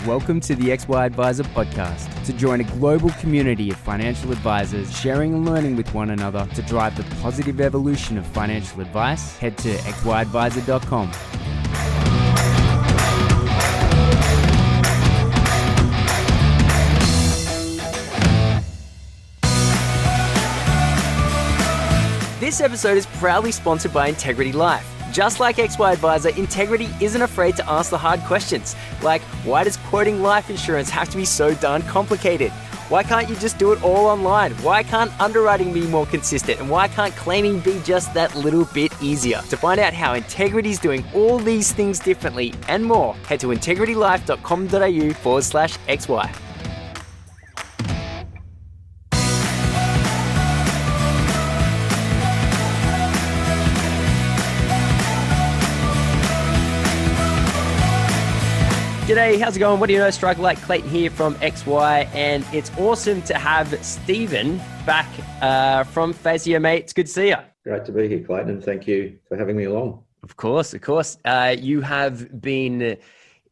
Welcome to the XY Advisor podcast. To join a global community of financial advisors sharing and learning with one another to drive the positive evolution of financial advice, head to xyadvisor.com. This episode is proudly sponsored by Integrity Life. Just like XY Advisor, Integrity isn't afraid to ask the hard questions, like why does quoting life insurance have to be so darn complicated? Why can't you just do it all online? Why can't underwriting be more consistent? And why can't claiming be just that little bit easier? To find out how Integrity is doing all these things differently and more, head to integritylife.com.au/XY. G'day, how's it going? What do you know? Struggle like Clayton here from XY, and it's awesome to have Stephen back from FASEA, mate. It's good to see you. Great to be here, Clayton, and thank you for having me along. Of course. You have been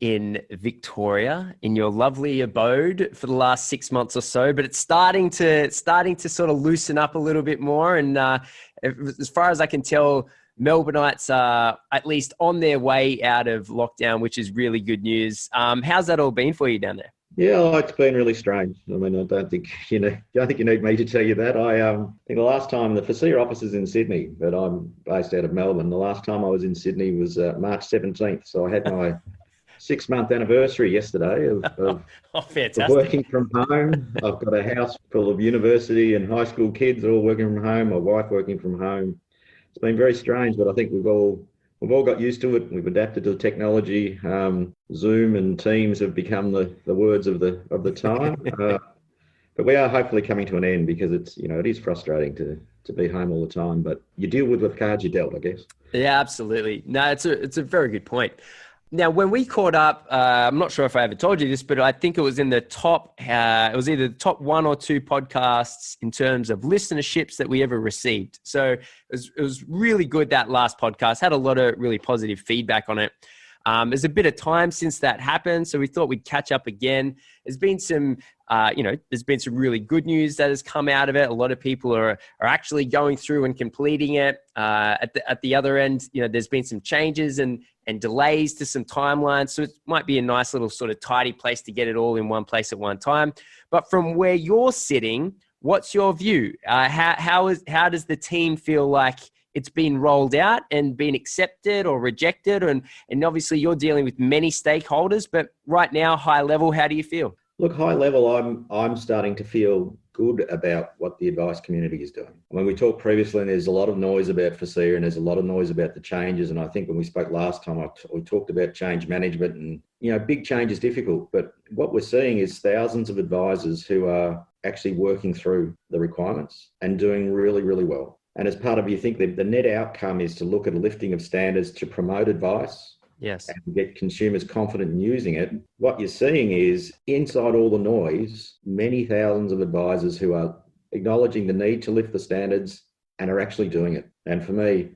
in Victoria in your lovely abode for the last 6 months or so, but it's starting to sort of loosen up a little bit more. And as far as I can tell, Melbourneites are at least on their way out of lockdown, which is really good news. How's that all been for you down there? Yeah, it's been really strange. I mean, I don't think you need me to tell you that. I think the last time the FASEA office is in Sydney, but I'm based out of Melbourne. The last time I was in Sydney was March 17th. So I had my 6-month anniversary yesterday of working from home. I've got a house full of university and high school kids all working from home. My wife working from home. It's been very strange, but I think we've all got used to it. We've adapted to the technology. Zoom and Teams have become the words of the time. But we are hopefully coming to an end because it is frustrating to be home all the time. But you deal with the cards you're dealt, I guess. Yeah, absolutely. No, it's a very good point. Now, when we caught up, I'm not sure if I ever told you this, but I think it was in the top, it was either the top 1 or 2 podcasts in terms of listenerships that we ever received. So it was really good, that last podcast, had a lot of really positive feedback on it. There's a bit of time since that happened, so we thought we'd catch up again. There's been some, there's been some really good news that has come out of it. A lot of people are actually going through and completing it. At the other end, there's been some changes and delays to some timelines. So it might be a nice little sort of tidy place to get it all in one place at one time. But from where you're sitting, what's your view? How does the team feel like it's been rolled out and been accepted or rejected? And obviously you're dealing with many stakeholders, but right now, high level, how do you feel? Look, high level, I'm starting to feel good about what the advice community is doing. I mean, we talked previously, and there's a lot of noise about FASEA, and there's a lot of noise about the changes. And I think when we spoke last time, we talked about change management, and big change is difficult. But what we're seeing is thousands of advisors who are actually working through the requirements and doing really, really well. And as part of, you think that the net outcome is to look at a lifting of standards to promote advice. Yes. And get consumers confident in using it. What you're seeing is inside all the noise, many thousands of advisors who are acknowledging the need to lift the standards and are actually doing it. And for me,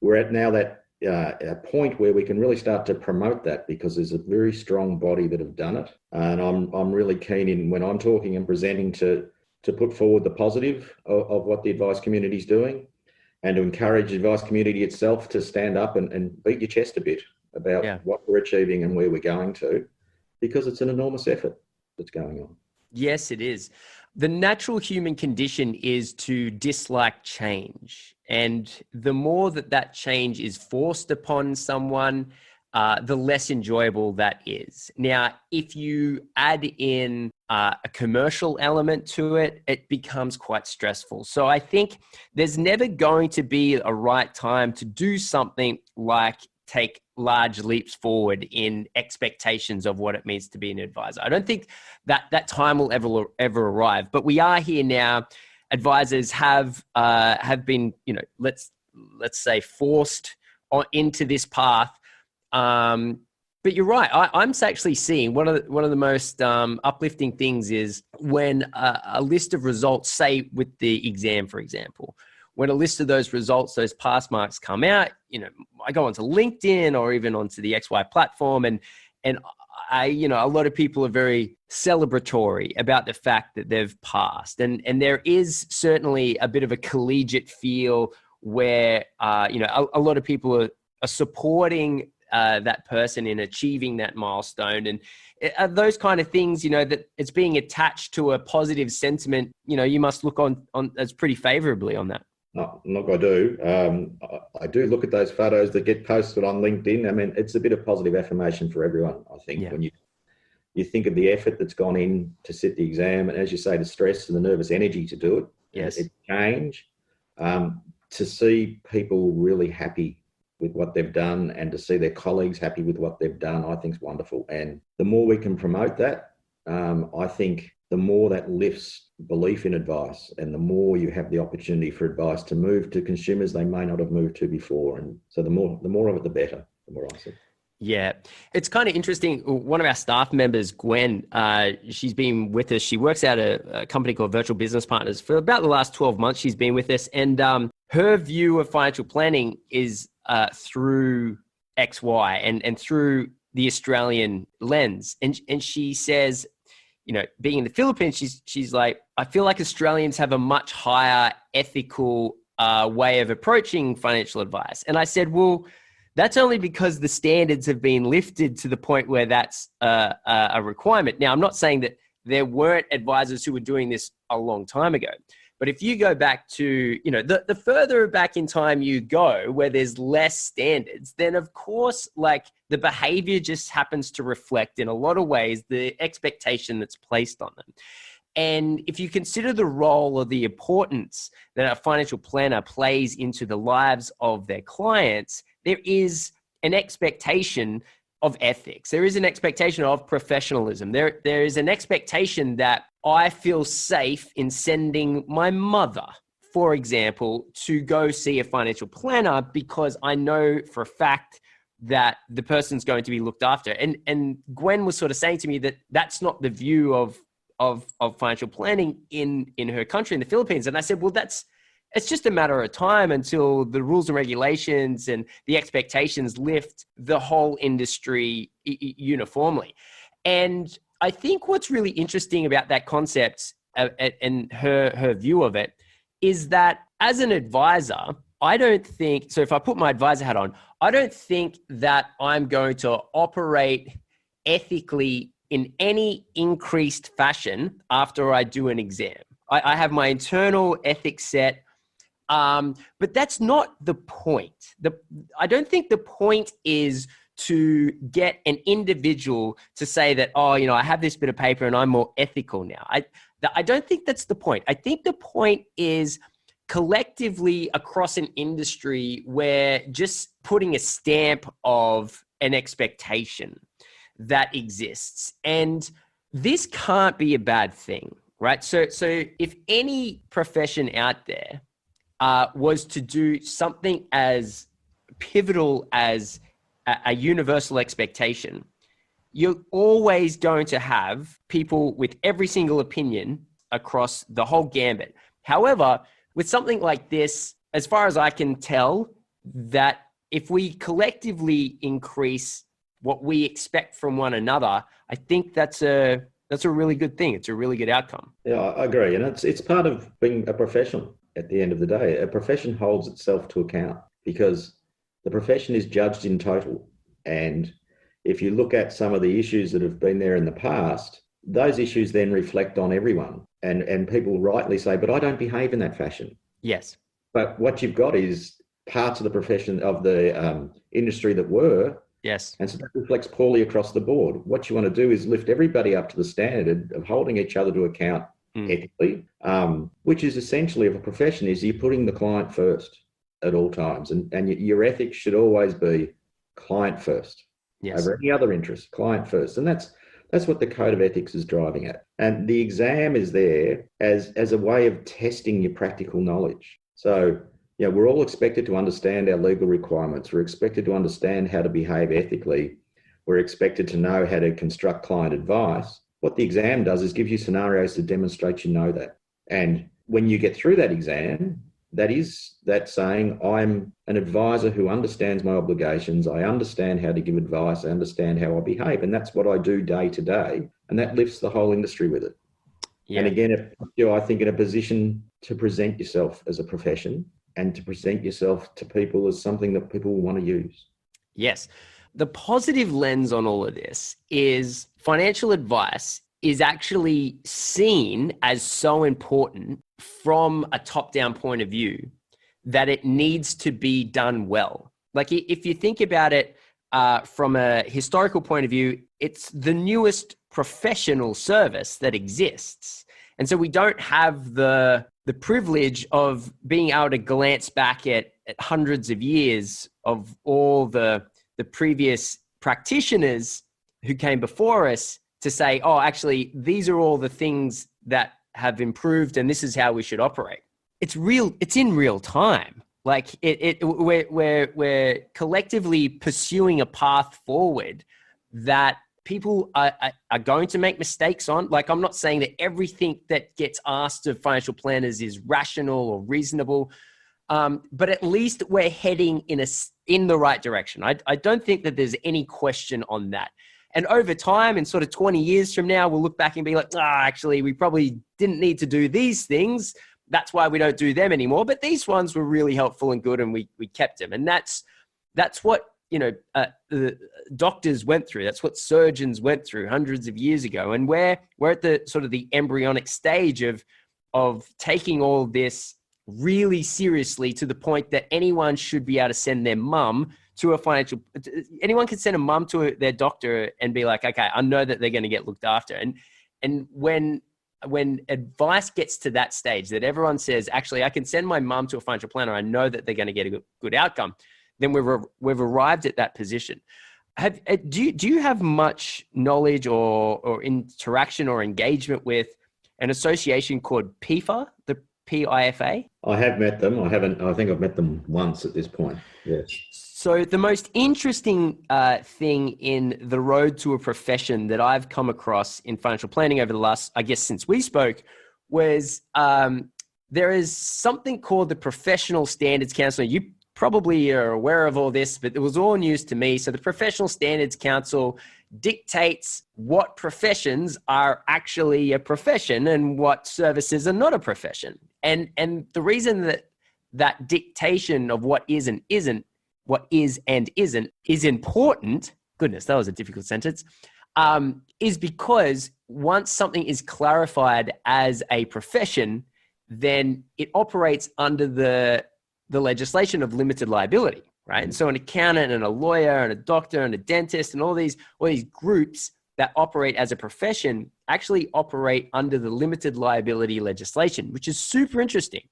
we're at now that a point where we can really start to promote that because there's a very strong body that have done it. And I'm really keen in when I'm talking and presenting to put forward the positive of what the advice community is doing and to encourage the advice community itself to stand up and beat your chest a bit about what we're achieving and where we're going to, because it's an enormous effort that's going on. Yes, it is. The natural human condition is to dislike change. And the more that change is forced upon someone, the less enjoyable that is. Now, if you add in a commercial element to it, it becomes quite stressful. So I think there's never going to be a right time to do something like take large leaps forward in expectations of what it means to be an advisor. I don't think that time will ever arrive, but we are here now. Advisors have been, let's say forced into this path. But you're right. I'm actually seeing one of the most uplifting things is when a list of results, say with the exam, for example, when a list of those results, those pass marks come out, I go onto LinkedIn or even onto the XY platform and a lot of people are very celebratory about the fact that they've passed. And there is certainly a bit of a collegiate feel where, a lot of people are supporting that person in achieving that milestone. And those kind of things, that it's being attached to a positive sentiment, you must look on as pretty favorably on that. No, not I do. I do look at those photos that get posted on LinkedIn. I mean, it's a bit of positive affirmation for everyone, I think, when you think of the effort that's gone in to sit the exam, and as you say, the stress and the nervous energy to do it. Yes. It change. To see people really happy with what they've done and to see their colleagues happy with what they've done, I think is wonderful. And the more we can promote that, I think the more that lifts belief in advice, and the more you have the opportunity for advice to move to consumers they may not have moved to before. And so the more of it, the better, the more I see. Yeah, it's kind of interesting. One of our staff members, Gwen, she's been with us. She works at a company called Virtual Business Partners for about the last 12 months. She's been with us, and her view of financial planning is through XY and through the Australian lens. And she says, being in the Philippines, she's like, I feel like Australians have a much higher ethical way of approaching financial advice. And I said, well, that's only because the standards have been lifted to the point where that's a requirement. Now, I'm not saying that there weren't advisors who were doing this a long time ago. But if you go back to, the further back in time you go where there's less standards, then of course, like the behavior just happens to reflect in a lot of ways the expectation that's placed on them. And if you consider the role or the importance that a financial planner plays into the lives of their clients, there is an expectation of ethics. There is an expectation of professionalism. There is an expectation that I feel safe in sending my mother, for example, to go see a financial planner because I know for a fact that the person's going to be looked after. And Gwen was sort of saying to me that that's not the view of financial planning in her country, in the Philippines. And I said, well, it's just a matter of time until the rules and regulations and the expectations lift the whole industry uniformly. And I think what's really interesting about that concept and her view of it is that as an advisor, I don't think, so if I put my advisor hat on, I don't think that I'm going to operate ethically in any increased fashion after I do an exam. I have my internal ethics set. But that's not the point. I don't think the point is to get an individual to say that, I have this bit of paper and I'm more ethical now. I don't think that's the point. I think the point is collectively across an industry where just putting a stamp of an expectation that exists. And this can't be a bad thing, right? So if any profession out there was to do something as pivotal as a universal expectation, you're always going to have people with every single opinion across the whole gambit. However, with something like this, as far as I can tell, that if we collectively increase what we expect from one another, I think that's a really good thing. It's a really good outcome. Yeah, I agree. And it's part of being a professional. At the end of the day, a profession holds itself to account because the profession is judged in total. And if you look at some of the issues that have been there in the past, those issues then reflect on everyone. And people rightly say, but I don't behave in that fashion. Yes. But what you've got is parts of the profession of the industry that were. Yes. And so that reflects poorly across the board. What you want to do is lift everybody up to the standard of holding each other to account ethically, which is essentially of a profession is you're putting the client first at all times. And your ethics should always be client first over any other interest, client first. And that's what the code of ethics is driving at. And the exam is there as a way of testing your practical knowledge. So, we're all expected to understand our legal requirements. We're expected to understand how to behave ethically. We're expected to know how to construct client advice. What the exam does is give you scenarios to demonstrate you know that. And when you get through that exam, that saying, I'm an advisor who understands my obligations. I understand how to give advice. I understand how I behave. And that's what I do day to day. And that lifts the whole industry with it. Yeah. And again, if you're, I think, in a position to present yourself as a profession and to present yourself to people as something that people will want to use. Yes. The positive lens on all of this is financial advice is actually seen as so important from a top-down point of view that it needs to be done well. Like if you think about it from a historical point of view, it's the newest professional service that exists. And so we don't have the privilege of being able to glance back at hundreds of years of all the previous practitioners who came before us to say, oh, actually, these are all the things that have improved and this is how we should operate. It's in real time. Like we're collectively pursuing a path forward that people are going to make mistakes on. Like, I'm not saying that everything that gets asked of financial planners is rational or reasonable, but at least we're heading in the right direction. I don't think that there's any question on that. And over time, in sort of 20 years from now, we'll look back and be like, actually, we probably didn't need to do these things. That's why we don't do them anymore. But these ones were really helpful and good, and we kept them. And that's what, the doctors went through. That's what surgeons went through hundreds of years ago. And we're at the sort of the embryonic stage of taking all this really seriously, to the point that anyone should be able to send their mum to anyone can send a mum to their doctor and be like, okay, I know that they're going to get looked after. And when advice gets to that stage, that everyone says, actually, I can send my mum to a financial planner, I know that they're going to get a good outcome, then we've arrived at that position. Do you have much knowledge or interaction or engagement with an association called PIFA, the PIFA? I have met them. I think I've met them once at this point. Yes. So the most interesting thing in the road to a profession that I've come across in financial planning over the last, I guess, since we spoke, was there is something called the Professional Standards Council. You probably are aware of all this, but it was all news to me. So the Professional Standards Council dictates what professions are actually a profession and what services are not a profession. And the reason that dictation of what is and isn't, what is and isn't, is important, goodness, that was a difficult sentence, is because once something is clarified as a profession, then it operates under the legislation of limited liability, right? And so an accountant and a lawyer and a doctor and a dentist and all these groups that operate as a profession actually operate under the limited liability legislation, which is super interesting.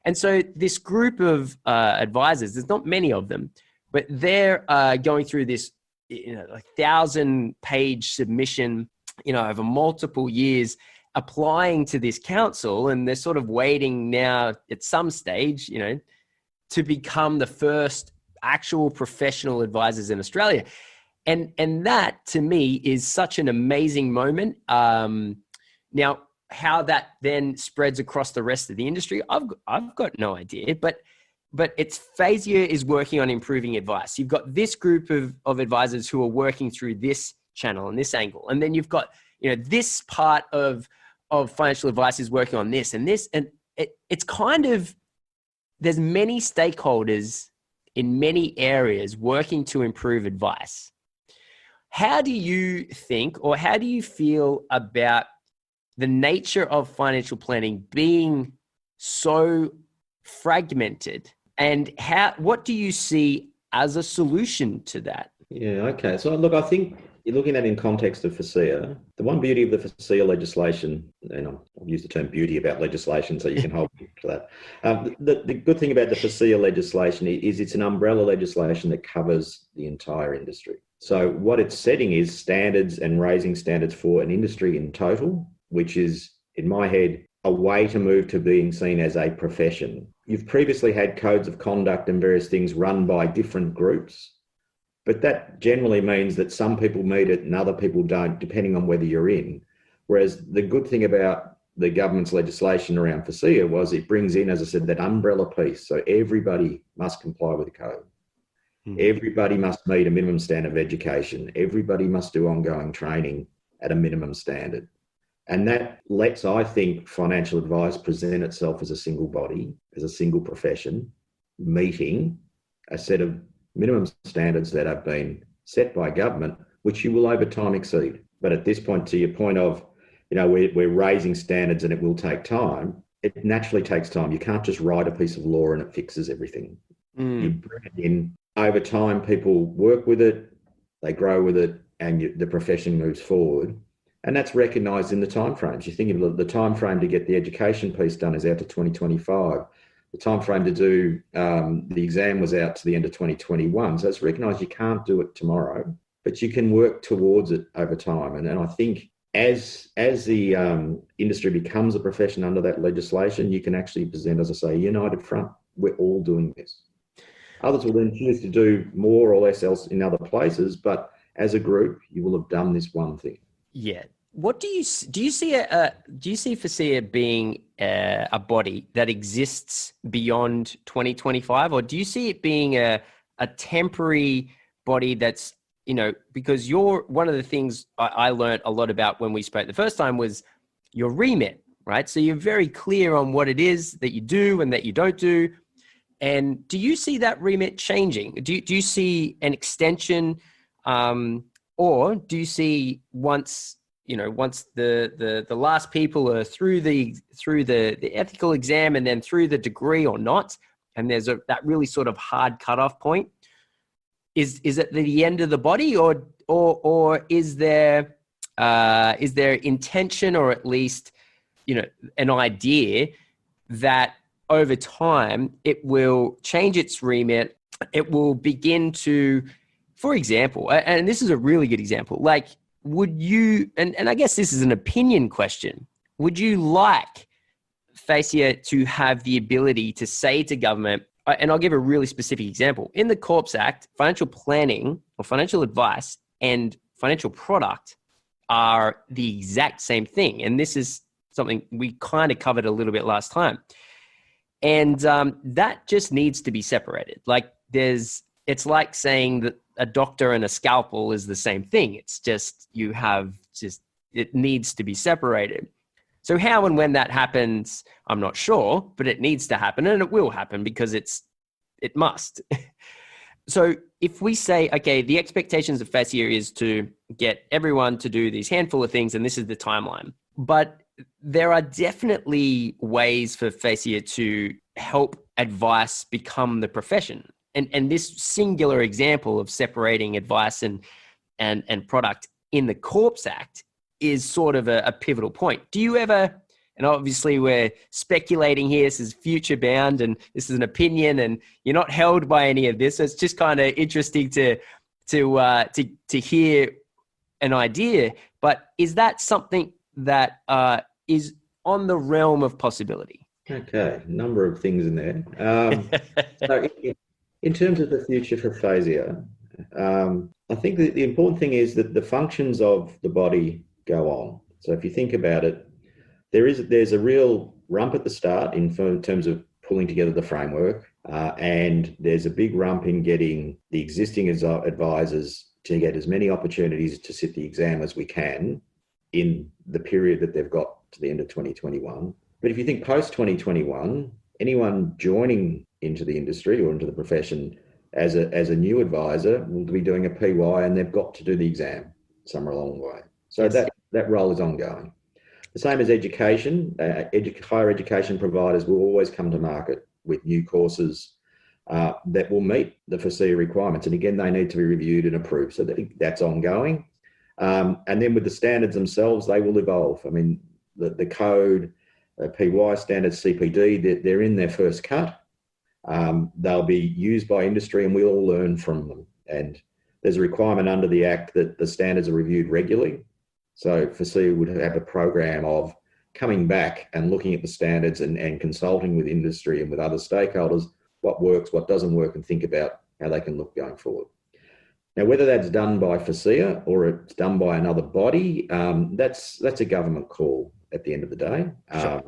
And so this group of advisors, there's not many of them, but they're going through this, 1,000-page submission, over multiple years, applying to this council, and they're sort of waiting now at some stage, to become the first actual professional advisors in Australia. And that, to me, is such an amazing moment. Now, how that then spreads across the rest of the industry, I've got no idea, but it's FASEA is working on improving advice. You've got this group of advisors who are working through this channel and this angle. And then you've got, this part of financial advice is working on this and this. And it's kind of, there's many stakeholders in many areas working to improve advice. How do you think, or how do you feel about the nature of financial planning being so fragmented, and what do you see as a solution to that? Yeah, okay. So look, I think you're looking at it in context of FASEA. The one beauty of the FASEA legislation, and I'll use the term beauty about legislation so you can hold me to that. The good thing about the FASEA legislation is it's an umbrella legislation that covers the entire industry. So what it's setting is standards and raising standards for an industry in total, which is, in my head, a way to move to being seen as a profession. You've previously had codes of conduct and various things run by different groups, but that generally means that some people meet it and other people don't, depending on whether you're in. Whereas the good thing about the government's legislation around FASEA was it brings in, as I said, that umbrella piece. So everybody must comply with the code. Everybody must meet a minimum standard of education. Everybody must do ongoing training at a minimum standard. And that lets, I think, financial advice present itself as a single body, as a single profession, meeting a set of minimum standards that have been set by government, which you will over time exceed. But at this point, to your point of, we're raising standards and it will take time, it naturally takes time. You can't just write a piece of law and it fixes everything. You bring it in. Over time, people work with it, they grow with it, and the profession moves forward. And that's recognised in the timeframes. You think of the timeframe to get the education piece done is out to 2025. The timeframe to do the exam was out to the end of 2021. So it's recognised you can't do it tomorrow, but you can work towards it over time. And I think as the industry becomes a profession under that legislation, you can actually present, as I say, a united front. We're all doing this. Others will then choose to do more or less else in other places, but as a group, you will have done this one thing. Yeah. What do you see? Do you see FASEA being a body that exists beyond 2025, or do you see it being a temporary body that's, because one of the things I learned a lot about when we spoke the first time was your remit, right? So you're very clear on what it is that you do and that you don't do. And do you see that remit changing? Do you see an extension, or do you see once the last people are through the ethical exam and then through the degree or not, and there's that really sort of hard cutoff point, is it the end of the body, or is there intention, or at least an idea that over time it will change its remit? It will begin to, for example, and this is a really good example, like, would you, and I guess this is an opinion question, would you like FASEA to have the ability to say to government, and I'll give a really specific example, in the Corps Act, financial planning or financial advice and financial product are the exact same thing. And this is something we kind of covered a little bit last time. And that just needs to be separated. Like it's like saying that a doctor and a scalpel is the same thing. It's just, it needs to be separated. So how and when that happens, I'm not sure, but it needs to happen, and it will happen because it must. So if we say, okay, the expectations of FASEA is to get everyone to do these handful of things, and this is the timeline, but there are definitely ways for FASEA to help advice become the profession. And this singular example of separating advice and product in the Corps Act is sort of a pivotal point. Do you ever, and obviously we're speculating here, this is future bound and this is an opinion and you're not held by any of this. So it's just kind of interesting to hear an idea, but is that something that is on the realm of possibility? Okay, a number of things in there. So in terms of the future for FASEA, I think that the important thing is that the functions of the body go on. So if you think about it, there's a real rump at the start in terms of pulling together the framework, and there's a big rump in getting the existing advisors to get as many opportunities to sit the exam as we can in the period that they've got to the end of 2021. But if you think post-2021, anyone joining into the industry or into the profession as a new advisor will be doing a PY, and they've got to do the exam somewhere along the way. So yes, that role is ongoing. The same as education. Higher education providers will always come to market with new courses that will meet the FASEA requirements. And again, they need to be reviewed and approved. So that's ongoing. And then with the standards themselves, they will evolve. I mean, the code, PY standards, CPD, they're in their first cut. They'll be used by industry and we'll all learn from them. And there's a requirement under the Act that the standards are reviewed regularly. So FASEA would have a program of coming back and looking at the standards and consulting with industry and with other stakeholders, what works, what doesn't work, and think about how they can look going forward. Now, whether that's done by FASEA or it's done by another body, that's a government call. at the end of the day. Sure.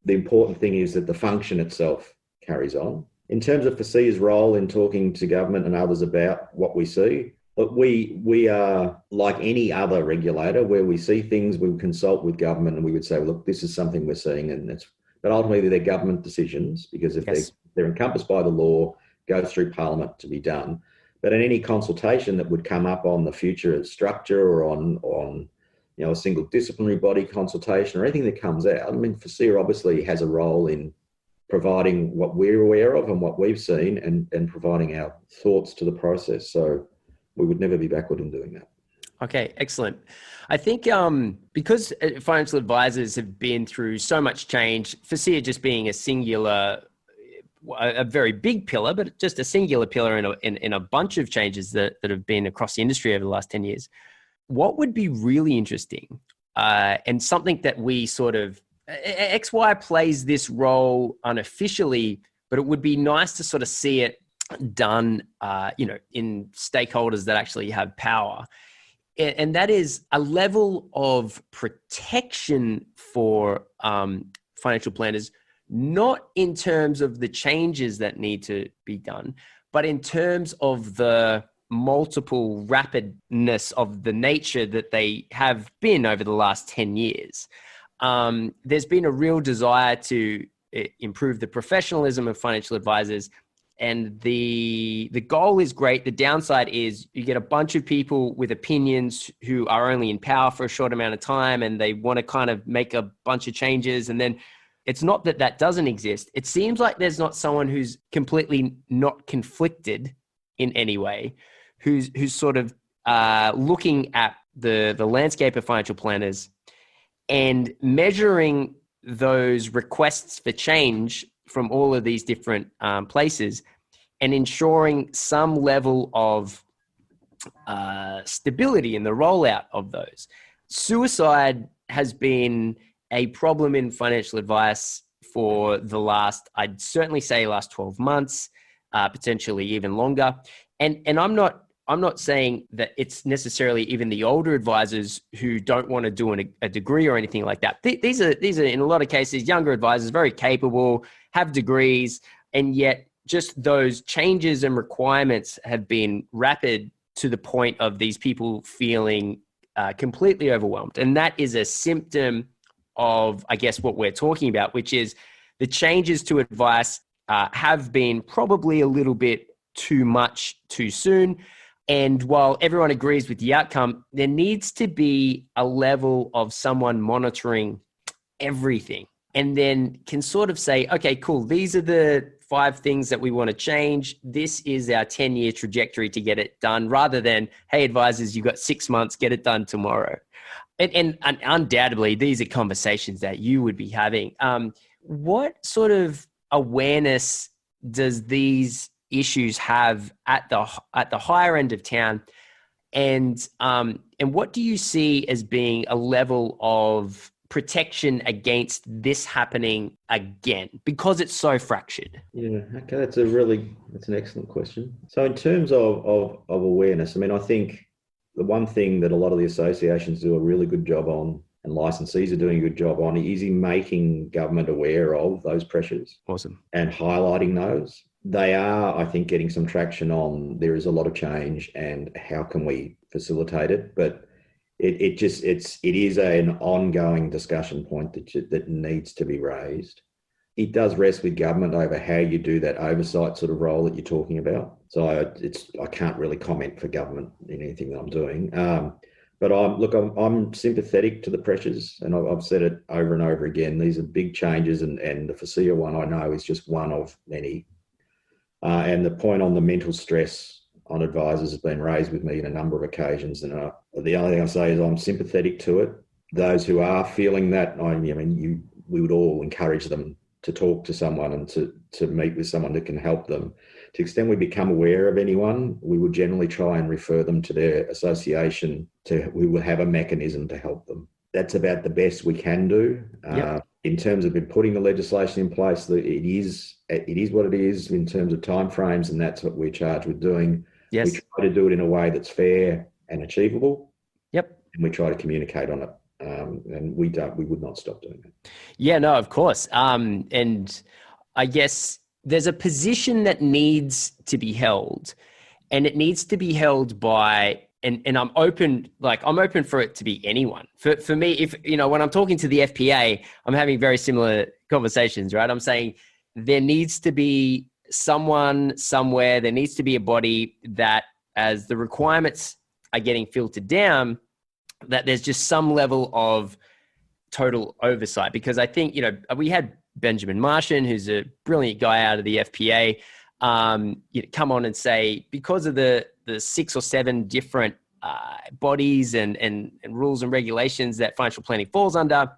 The important thing is that the function itself carries on. In terms of FASEA's role in talking to government and others about what we see, but we are like any other regulator where we see things, we would consult with government and we would say, well, look, this is something we're seeing, and but ultimately they're government decisions, because if they're encompassed by the law, goes through Parliament to be done. But in any consultation that would come up on the future structure or on a single disciplinary body consultation or anything that comes out, I mean, FASEA obviously has a role in providing what we're aware of and what we've seen and providing our thoughts to the process. So we would never be backward in doing that. Okay, excellent. I think because financial advisors have been through so much change, FASEA just being a very big pillar, but just a singular pillar in a bunch of changes that have been across the industry over the last 10 years. What would be really interesting and something that we sort of, XY plays this role unofficially, but it would be nice to sort of see it done, in stakeholders that actually have power. And that is a level of protection for financial planners, not in terms of the changes that need to be done, but in terms of the multiple rapidness of the nature that they have been over the last 10 years. There's been a real desire to improve the professionalism of financial advisors. And the goal is great. The downside is you get a bunch of people with opinions who are only in power for a short amount of time, and they want to kind of make a bunch of changes. And then it's not that doesn't exist. It seems like there's not someone who's completely not conflicted in any way, who's sort of looking at the landscape of financial planners and measuring those requests for change from all of these different places and ensuring some level of stability in the rollout of those. Suicide has been a problem in financial advice for the last, I'd certainly say last 12 months, potentially even longer. And I'm not saying that it's necessarily even the older advisors who don't want to do a degree or anything like that. These are in a lot of cases younger advisors, very capable, have degrees, and yet just those changes and requirements have been rapid to the point of these people feeling completely overwhelmed. And that is a symptom of, I guess, what we're talking about, which is the changes to advice have been probably a little bit too much too soon. And while everyone agrees with the outcome, there needs to be a level of someone monitoring everything and then can sort of say, okay, cool, these are the 5 things that we want to change. This is our 10-year trajectory to get it done, rather than, hey, advisors, you've got 6 months, get it done tomorrow. And undoubtedly, these are conversations that you would be having. What sort of awareness does these issues have at the higher end of town, and what do you see as being a level of protection against this happening again, because it's so fractured? Yeah, okay, that's an excellent question. So in terms of awareness, I mean, I think the one thing that a lot of the associations do a really good job on, and licensees are doing a good job on, is in making government aware of those pressures. Awesome. And highlighting those. They are, I think, getting some traction on, there is a lot of change and how can we facilitate it. But it is an ongoing discussion point that needs to be raised. It does rest with government over how you do that oversight sort of role that you're talking about. So I can't really comment for government in anything that I'm doing. But I'm sympathetic to the pressures, and I've said it over and over again. These are big changes, and the FASEA one I know is just one of many. And the point on the mental stress on advisors has been raised with me on a number of occasions. And the only thing I say is I'm sympathetic to it. Those who are feeling that, we would all encourage them to talk to someone and to meet with someone that can help them. To the extent we become aware of anyone, we would generally try and refer them to their association. We will have a mechanism to help them. That's about the best we can do. Yep. In terms of putting the legislation in place, it is what it is in terms of timeframes, and that's what we're charged with doing. Yes. We try to do it in a way that's fair and achievable. Yep. And we try to communicate on it And we would not stop doing that. Yeah, no, of course. And I guess there's a position that needs to be held, and it needs to be held by, and I'm open for it to be anyone. For me, if, when I'm talking to the FPA, I'm having very similar conversations, right? I'm saying there needs to be someone somewhere, there needs to be a body that, as the requirements are getting filtered down, that there's just some level of total oversight. Because I think, we had Benjamin Martian, who's a brilliant guy out of the FPA, come on and say, because of the 6 or 7 different bodies and rules and regulations that financial planning falls under,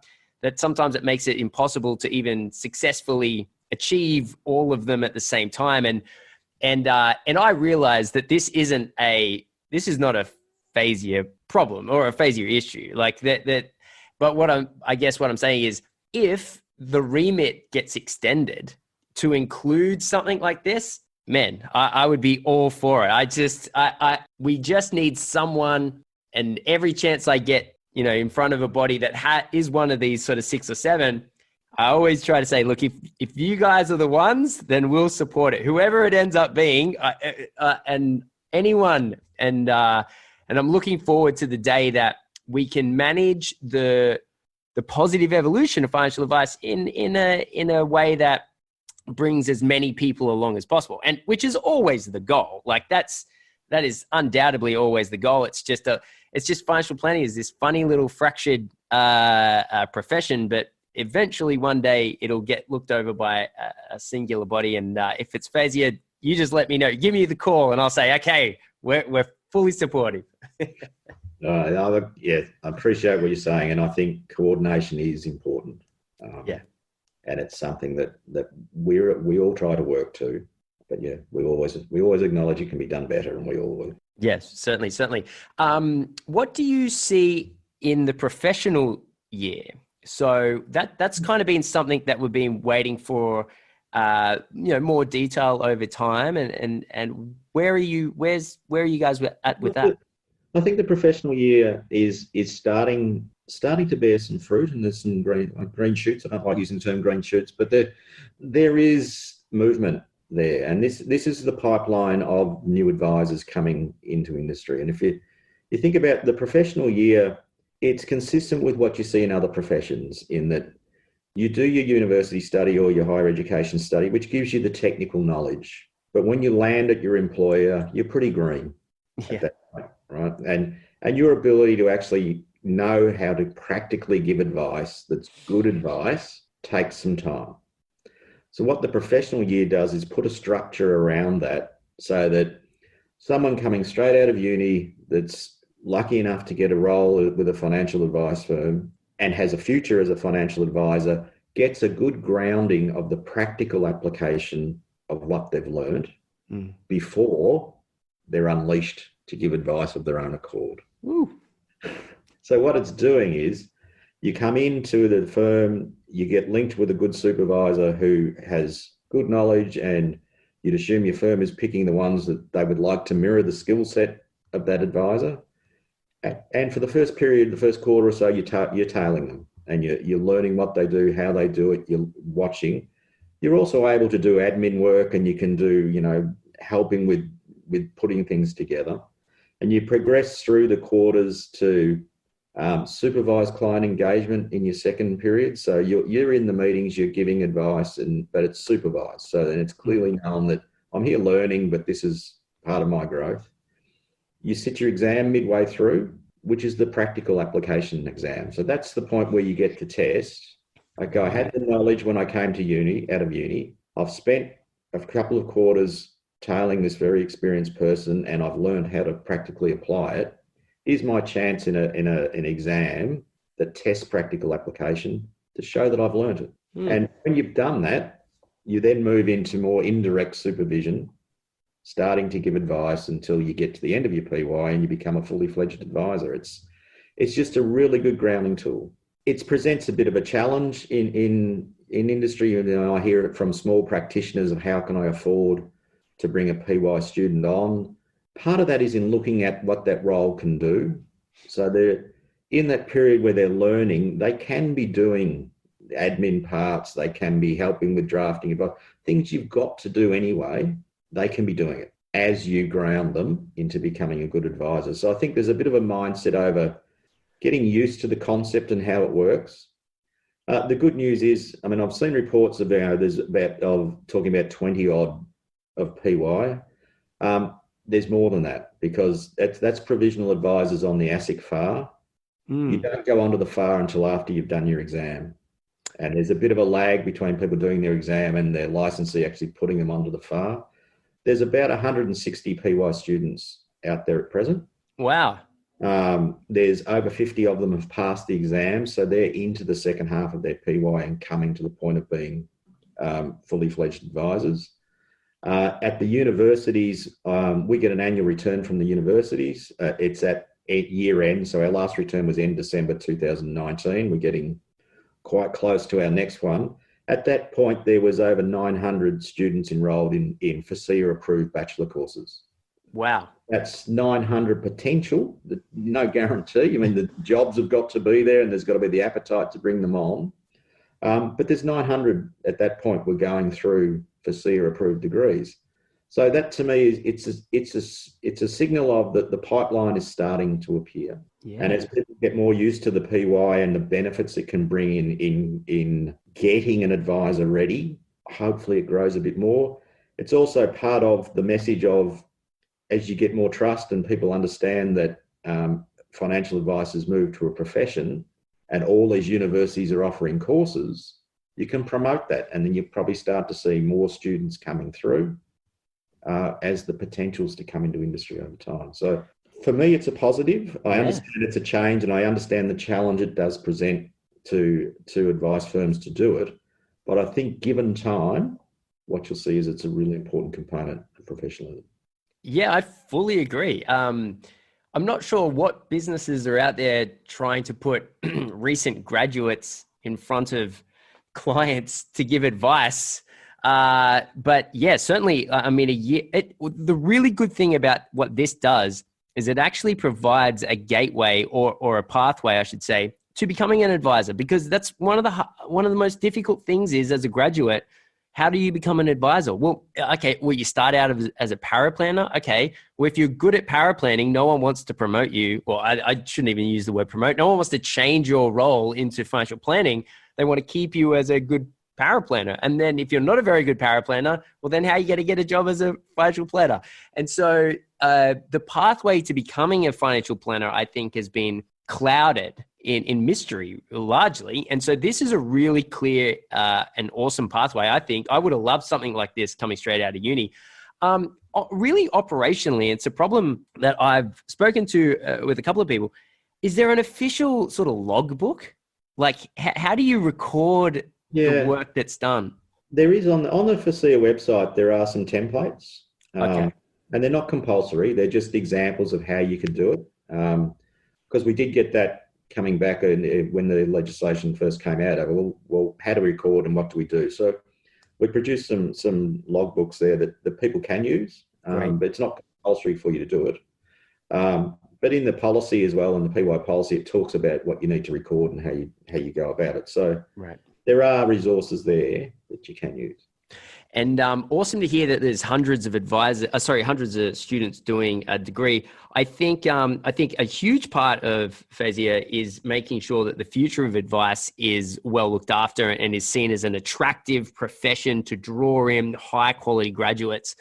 that sometimes it makes it impossible to even successfully achieve all of them at the same time. And I realized that this is not a FASEA problem or a FASEA issue like that. But what I'm saying is, if the remit gets extended to include something like this, man, I would be all for it. We just need someone, and every chance I get, in front of a body that is one of these sort of 6 or 7, I always try to say, look, if you guys are the ones, then we'll support it, whoever it ends up being, and anyone. And I'm looking forward to the day that we can manage the positive evolution of financial advice in a way that brings as many people along as possible, and which is always the goal. Like that is undoubtedly always the goal. It's just financial planning is this funny little fractured profession, but eventually one day it'll get looked over by a singular body. And if it's FASEA, you just let me know. Give me the call, and I'll say, okay, we're fully supportive. Yeah, I appreciate what you're saying, and I think coordination is important. And it's something that we all try to work to. But yeah, we always acknowledge it can be done better, and we all will. Yes, certainly. What do you see in the professional year? So that's kind of been something that we've been waiting for, more detail over time. And where are you guys at with that? I think the professional year is starting to bear some fruit, and there's some green shoots. I don't like using the term green shoots, but there is movement there, and this is the pipeline of new advisors coming into industry. And if you think about the professional year, it's consistent with what you see in other professions, in that you do your university study or your higher education study, which gives you the technical knowledge, but when you land at your employer, you're pretty green at that point, right? And your ability to actually know how to practically give advice that's good advice takes some time. So what the professional year does is put a structure around that, so that someone coming straight out of uni that's lucky enough to get a role with a financial advice firm and has a future as a financial advisor gets a good grounding of the practical application of what they've learned before they're unleashed to give advice of their own accord. Woo. So what it's doing is, you come into the firm, you get linked with a good supervisor who has good knowledge, and you'd assume your firm is picking the ones that they would like to mirror the skill set of that advisor. And for the first period, the first quarter or so, you're tailing them, and you're learning what they do, how they do it, you're watching. You're also able to do admin work, and you can do, helping with putting things together. And you progress through the quarters to supervised client engagement in your second period. So you're in the meetings, you're giving advice, but it's supervised. So then it's clearly known that I'm here learning, but this is part of my growth. You sit your exam midway through, which is the practical application exam. So that's the point where you get to test. Okay, I had the knowledge when I came to out of uni. I've spent a couple of quarters tailing this very experienced person, and I've learned how to practically apply it. Here's my chance in an exam that tests practical application to show that I've learned it. And when you've done that, you then move into more indirect supervision, starting to give advice until you get to the end of your PY and you become a fully fledged advisor. It's just a really good grounding tool. It presents a bit of a challenge in industry. I hear it from small practitioners of how can I afford to bring a PY student on. Part of that is in looking at what that role can do. So in that period where they're learning, they can be doing admin parts, they can be helping with drafting, but things you've got to do anyway, they can be doing it as you ground them into becoming a good advisor. So I think there's a bit of a mindset over getting used to the concept and how it works. The good news is, I mean, I've seen reports about talking about 20 odd of PY. There's more than that, because that's provisional advisors on the ASIC FAR. You don't go onto the FAR until after you've done your exam. And there's a bit of a lag between people doing their exam and their licensee actually putting them onto the FAR. There's about 160 PY students out there at present. Wow. There's over 50 of them have passed the exam, so they're into the second half of their PY and coming to the point of being fully fledged advisors. At the universities, we get an annual return from the universities. It's at year end, so our last return was end December 2019. We're getting quite close to our next one. At that point, there was over 900 students enrolled in FASEA approved bachelor courses. Wow. That's 900 potential, no guarantee. I mean, the jobs have got to be there and there's got to be the appetite to bring them on. But there's 900 at that point were going through FASEA approved degrees. So that to me is it's a signal of that the pipeline is starting to appear. Yeah. And as people get more used to the PY and the benefits it can bring in getting an advisor ready, hopefully it grows a bit more. It's also part of the message of, as you get more trust and people understand that financial advice has moved to a profession and all these universities are offering courses, you can promote that, and then you probably start to see more students coming through as the potentials to come into industry over time. So for me, it's a positive. I understand it's a change, and I understand the challenge it does present to advice firms to do it. But I think given time, what you'll see is it's a really important component of professionalism. Yeah, I fully agree. I'm not sure what businesses are out there trying to put recent graduates in front of clients to give advice. But yeah, certainly, I mean, the really good thing about what this does is it actually provides a gateway or a pathway, I should say, to becoming an advisor, because that's one of the most difficult things is, as a graduate, how do you become an advisor? Well, you start out as a paraplanner. Okay, well, if you're good at paraplanning, no one wants to promote you. Well, I shouldn't even use the word promote. No one wants to change your role into financial planning. They want to keep you as a good paraplanner. And then if you're not a very good paraplanner, well, then how are you going to get a job as a financial planner? And so the pathway to becoming a financial planner, I think, has been clouded in mystery largely. And so this is a really clear and awesome pathway. I think I would have loved something like this coming straight out of uni. Really operationally, it's a problem that I've spoken to with a couple of people. Is there an official sort of logbook? Like, how do you record the work that's done? There is on the FASEA website, there are some templates. And they're not compulsory. They're just examples of how you could do it. Because we did get that coming back when the legislation first came out. Well, how do we record and what do we do? So we produced some logbooks there that people can use, but it's not compulsory for you to do it. But in the policy as well, in the PY policy, it talks about what you need to record and how you go about it. So there are resources there that you can use. And awesome to hear that there's hundreds of students doing a degree. I think a huge part of FASEA is making sure that the future of advice is well looked after and is seen as an attractive profession to draw in high quality graduates.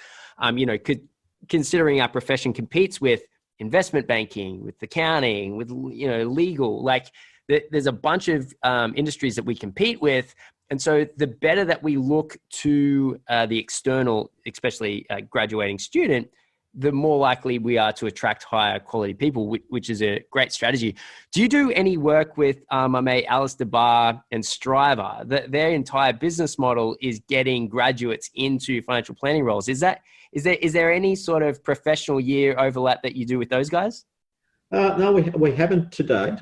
Considering our profession competes with investment banking, with accounting, with legal, like there's a bunch of industries that we compete with. And so the better that we look to the external, especially graduating student, the more likely we are to attract higher quality people, which is a great strategy. Do you do any work with my mate Alistair Barr and Striver? Their entire business model is getting graduates into financial planning roles. Is there any sort of professional year overlap that you do with those guys? No, we haven't to date,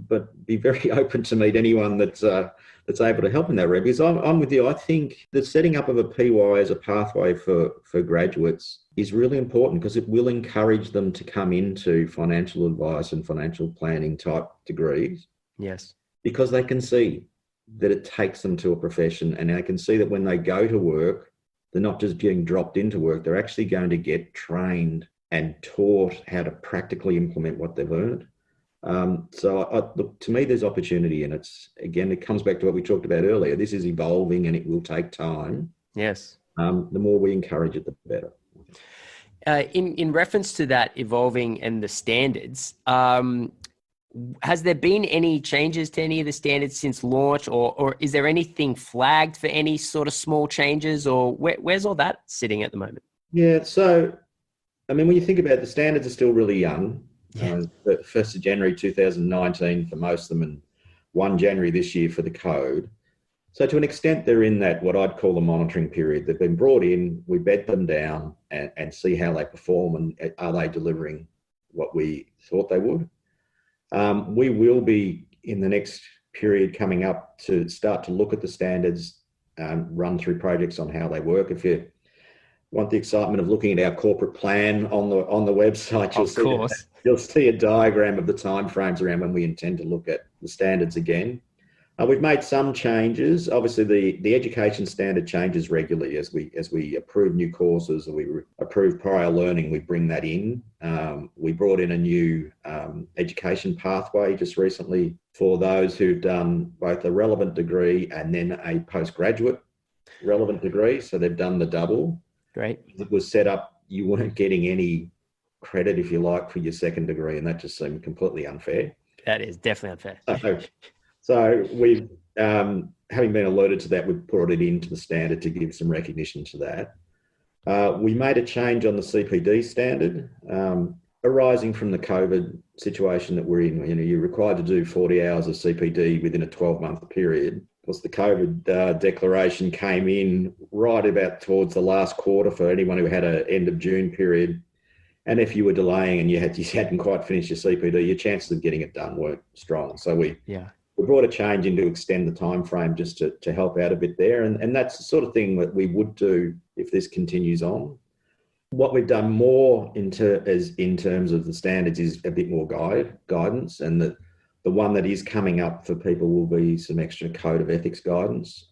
but be very open to meet anyone that's able to help in that area. Because I'm with you. I think the setting up of a PY as a pathway for graduates is really important because it will encourage them to come into financial advice and financial planning type degrees. Yes. Because they can see that it takes them to a profession, and they can see that when they go to work, they're not just getting dropped into work, they're actually going to get trained and taught how to practically implement what they've learned. Look, to me, there's opportunity, and it comes back to what we talked about earlier. This is evolving and it will take time. Yes. The more we encourage it, the better. In reference to that evolving and the standards, has there been any changes to any of the standards since launch, or is there anything flagged for any sort of small changes, or where's all that sitting at the moment? Yeah, so, I mean, when you think about it, the standards are still really young. Yeah. 1st of January 2019 for most of them, and 1 January this year for the code. So to an extent, they're in that, what I'd call the monitoring period. They've been brought in, we bed them down and see how they perform, and are they delivering what we thought they would. We will be, in the next period coming up, to start to look at the standards, run through projects on how they work. If you want the excitement of looking at our corporate plan on the website, you'll see a diagram of the timeframes around when we intend to look at the standards again. We've made some changes. Obviously, the education standard changes regularly as we approve new courses, or we approve prior learning. We bring that in. We brought in a new education pathway just recently for those who've done both a relevant degree and then a postgraduate relevant degree. So they've done the double. Great. It was set up, you weren't getting any credit, if you like, for your second degree, and that just seemed completely unfair. That is definitely unfair. So we've, having been alerted to that, we've brought it into the standard to give some recognition to that. We made a change on the CPD standard, arising from the COVID situation that we're in. You know, you're required to do 40 hours of CPD within a 12-month period. Of course, the COVID declaration came in right about towards the last quarter for anyone who had an end of June period. And if you were delaying and you hadn't quite finished your CPD, your chances of getting it done weren't strong. So we brought a change in to extend the time frame just to help out a bit there. And that's the sort of thing that we would do if this continues on. What we've done more in terms of the standards is a bit more guidance, and the one that is coming up for people will be some extra code of ethics guidance.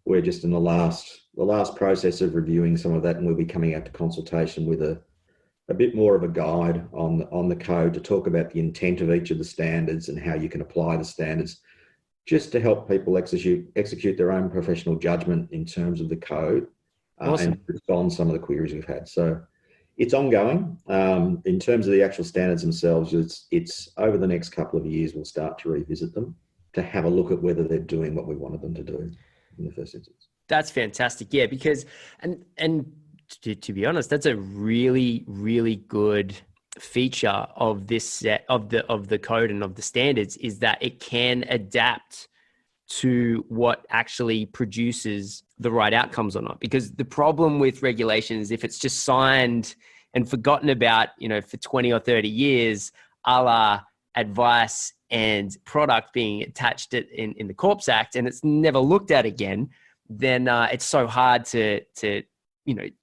We're just in the last process of reviewing some of that, and we'll be coming out to consultation with a bit more of a guide on the code to talk about the intent of each of the standards and how you can apply the standards, just to help people execute their own professional judgment in terms of the code. Awesome. And respond to some of the queries we've had. So it's ongoing. In terms of the actual standards themselves, it's over the next couple of years, we'll start to revisit them to have a look at whether they're doing what we wanted them to do in the first instance. That's fantastic. Yeah, because, and to be honest, that's a really, really good feature of this set of the code and of the standards, is that it can adapt to what actually produces the right outcomes or not. Because the problem with regulation is if it's just signed and forgotten about, for 20 or 30 years, a la advice and product being attached in the Corps Act, and it's never looked at again, then it's so hard to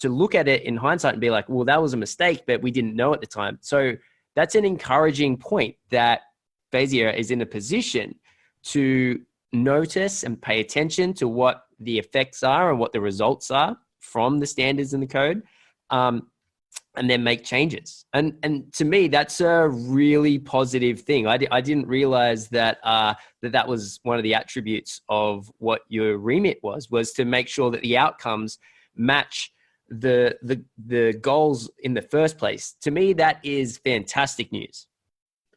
look at it in hindsight and be like, well, that was a mistake, but we didn't know at the time. So that's an encouraging point that FASEA is in a position to notice and pay attention to what the effects are and what the results are from the standards in the code, and then make changes. And to me, that's a really positive thing. I didn't realize that that was one of the attributes of what your remit was to make sure that the outcomes match the goals in the first place. To me, that is fantastic news.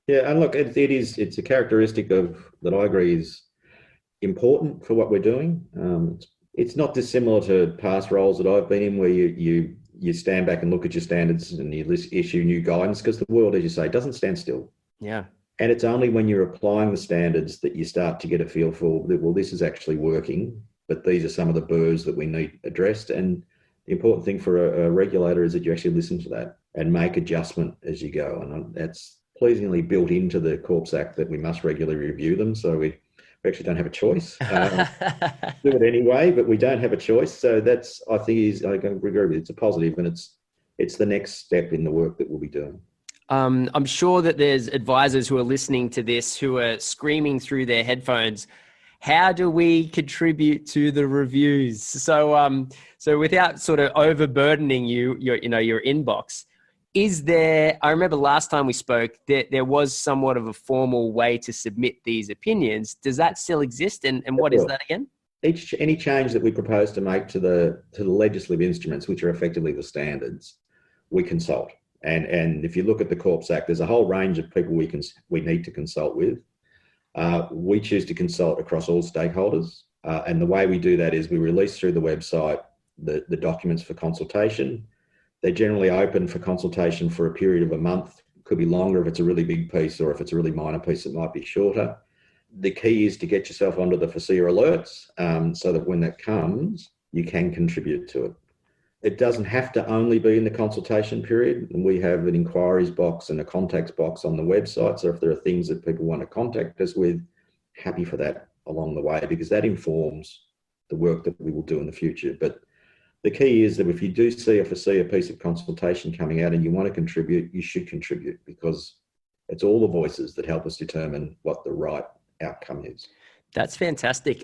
Yeah, and look, it's a characteristic that I agree is important for what we're doing. It's not dissimilar to past roles that I've been in, where you stand back and look at your standards and you issue new guidance, because the world, as you say, doesn't stand still. Yeah. And it's only when you're applying the standards that you start to get a feel for that, well, this is actually working, but these are some of the burrs that we need addressed. And the important thing for a regulator is that you actually listen to that and make adjustment as you go. And that's pleasingly built into the Corps Act that we must regularly review them. So we actually don't have a choice. Do it anyway, but we don't have a choice. So that's, I think, I agree with you, it's a positive, and it's the next step in the work that we'll be doing. I'm sure that there's advisors who are listening to this who are screaming through their headphones, how do we contribute to the reviews? So, so without sort of overburdening your inbox, I remember last time we spoke, there was somewhat of a formal way to submit these opinions. Does that still exist? And what is that again? Any change that we propose to make to the legislative instruments, which are effectively the standards, we consult. And if you look at the Corps Act, there's a whole range of people we need to consult with. We choose to consult across all stakeholders. And the way we do that is we release through the website the documents for consultation. They're generally open for consultation for a period of a month. Could be longer if it's a really big piece, or if it's a really minor piece, it might be shorter. The key is to get yourself onto the FASEA alerts so that when that comes, you can contribute to it. It doesn't have to only be in the consultation period. And we have an inquiries box and a contacts box on the website. So if there are things that people want to contact us with, happy for that along the way, because that informs the work that we will do in the future. But the key is that if you do see a piece of consultation coming out and you want to contribute, you should contribute, because it's all the voices that help us determine what the right outcome is. That's fantastic.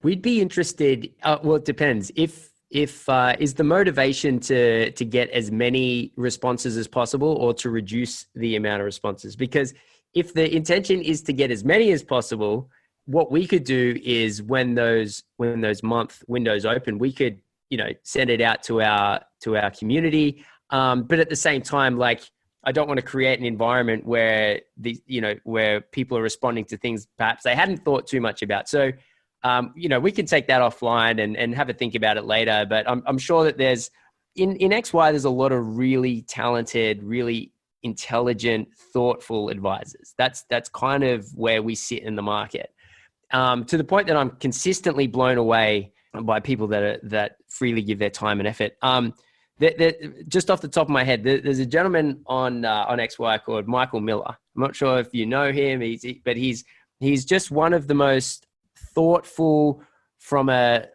We'd be interested. Well, it depends. If is the motivation to get as many responses as possible, or to reduce the amount of responses? Because if the intention is to get as many as possible, what we could do is when those month windows open, we could send it out to our community. But at the same time, like, I don't want to create an environment where where people are responding to things perhaps they hadn't thought too much about. So, we can take that offline and have a think about it later. But I'm sure that there's in XY, there's a lot of really talented, really intelligent, thoughtful advisors. That's kind of where we sit in the market. To the point that I'm consistently blown away by people that freely give their time and effort. Just off the top of my head, there's a gentleman on XY called Michael Miller. I'm not sure if you know him, but he's just one of the most thoughtful, from a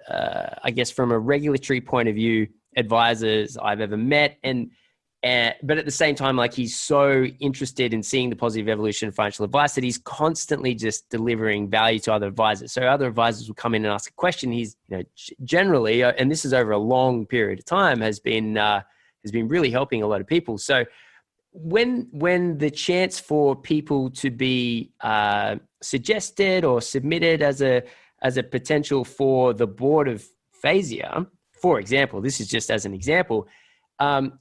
regulatory point of view, advisors I've ever met. But at the same time, like, he's so interested in seeing the positive evolution of financial advice that he's constantly just delivering value to other advisors. So other advisors will come in and ask a question. He's, generally, and this is over a long period of time, has been really helping a lot of people. So when the chance for people to be suggested or submitted as a potential for the board of FASEA, for example, this is just as an example.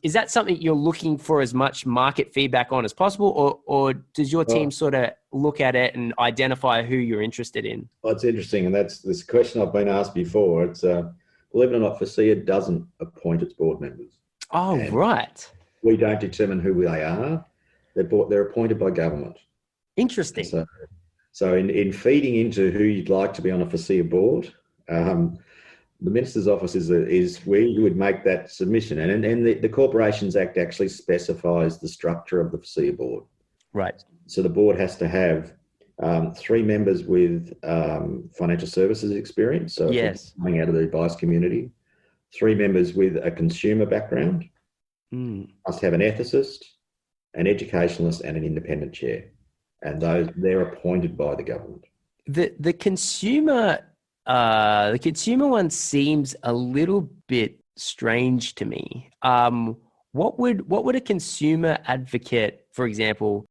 Is that something you're looking for as much market feedback on as possible, or does your team sort of look at it and identify who you're interested in? Well, it's interesting, and that's this question I've been asked before. It's believe it or not, FASEA doesn't appoint its board members. Oh, right. We don't determine who they are. They're appointed by government. Interesting. So in feeding into who you'd like to be on a FASEA board, the Minister's Office is where you would make that submission. And the Corporations Act actually specifies the structure of the FASEA board. Right. So the board has to have 3 members with financial services experience. So yes, coming out of the advice community. 3 members with a consumer background. Must have an ethicist, an educationalist, and an independent chair. And they're appointed by the government. The consumer one seems a little bit strange to me. What would a consumer advocate, for example,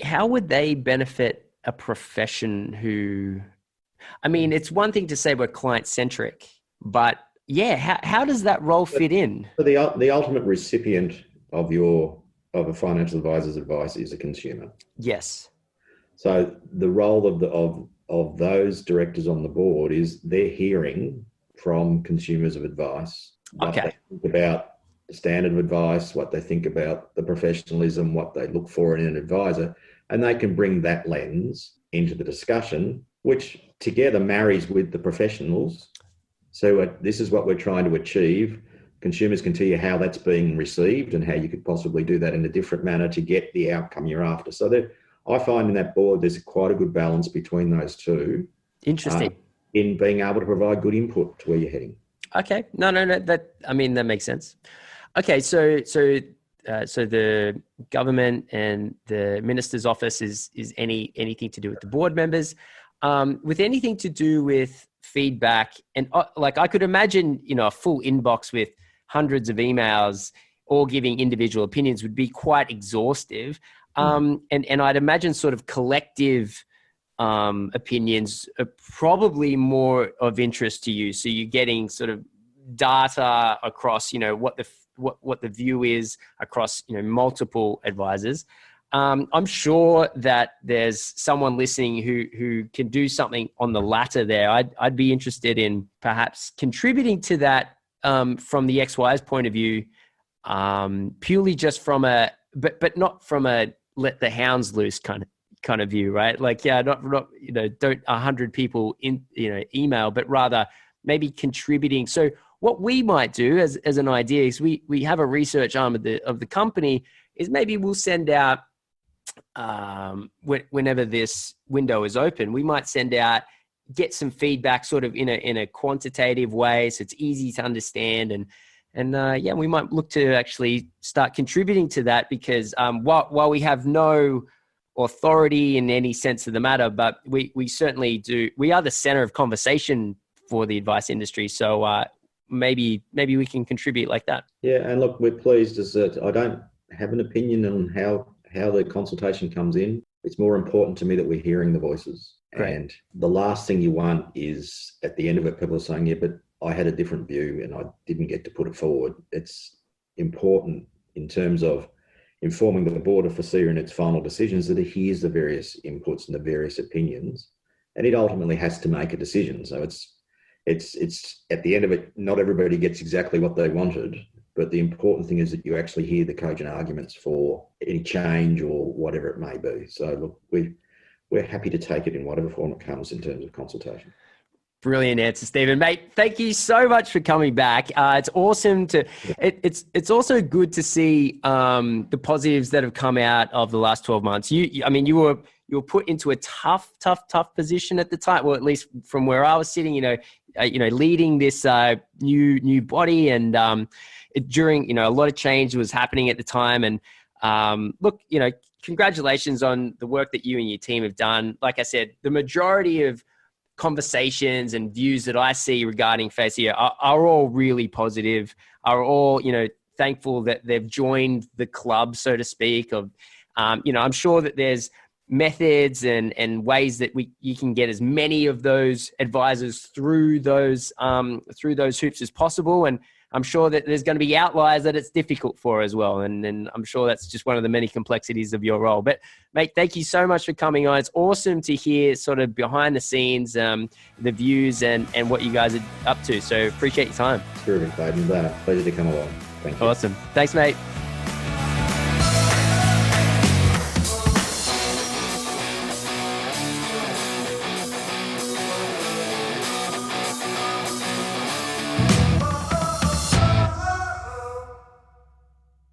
how would they benefit a profession who? I mean, it's one thing to say we're client centric, but yeah, how does that role fit in? So the ultimate recipient of a financial advisor's advice is a consumer. Yes. So the role of those directors on the board is they're hearing from consumers of advice what they think about the standard of advice, what they think about the professionalism, what they look for in an advisor, and they can bring that lens into the discussion, which together marries with the professionals. So this is what we're trying to achieve. consumers can tell you how that's being received and how you could possibly do that in a different manner to get the outcome you're after. So that I find in that board, there's quite a good balance between those two. Interesting. In being able to provide good input to where you're heading. Okay. No. That makes sense. Okay. So the government and the minister's office is anything to do with the board members, with anything to do with feedback. And like, I could imagine, a full inbox with hundreds of emails, all giving individual opinions would be quite exhaustive. And I'd imagine sort of collective opinions are probably more of interest to you. So you're getting sort of data across, what the view is across, multiple advisors. I'm sure that there's someone listening who can do something on the latter there. I'd be interested in perhaps contributing to that from the XY's point of view, purely just from but not from a let the hounds loose kind of view, right? Like, yeah, not don't 100 people email, but rather maybe contributing. So what we might do as an idea is we have a research arm of the company is maybe we'll send out whenever this window is open, we might send out, get some feedback sort of in a quantitative way, so it's easy to understand, and we might look to actually start contributing to that, because while we have no authority in any sense of the matter, but we certainly do. We are the center of conversation for the advice industry, so maybe we can contribute like that. Yeah, and look, we're pleased as that I don't have an opinion on how the consultation comes in. It's more important to me that we're hearing the voices. Great. And the last thing you want is at the end of it, people are saying, yeah, but I had a different view and I didn't get to put it forward. It's important in terms of informing the board of FASEA in its final decisions that it hears the various inputs and the various opinions, and it ultimately has to make a decision. So it's at the end of it, not everybody gets exactly what they wanted, but the important thing is that you actually hear the cogent arguments for any change or whatever it may be. So look, we're happy to take it in whatever form it comes in terms of consultation. Brilliant answer, Stephen. Mate, thank you so much for coming back. It's awesome it's also good to see the positives that have come out of the last 12 months. You were put into a tough position at the time. Well, at least from where I was sitting, leading this new body, and during a lot of change was happening at the time. And look, congratulations on the work that you and your team have done. Like I said, the majority of conversations and views that I see regarding FASEA are all really positive, are all, thankful that they've joined the club, so to speak, of, I'm sure that there's methods and ways that you can get as many of those advisors through those hoops as possible. And I'm sure that there's going to be outliers that it's difficult for as well. And I'm sure that's just one of the many complexities of your role. But mate, thank you so much for coming on. It's awesome to hear sort of behind the scenes, the views and what you guys are up to. So appreciate your time. Terrific, Clayton. Pleasure to come along. Thank you. Awesome. Thanks, mate.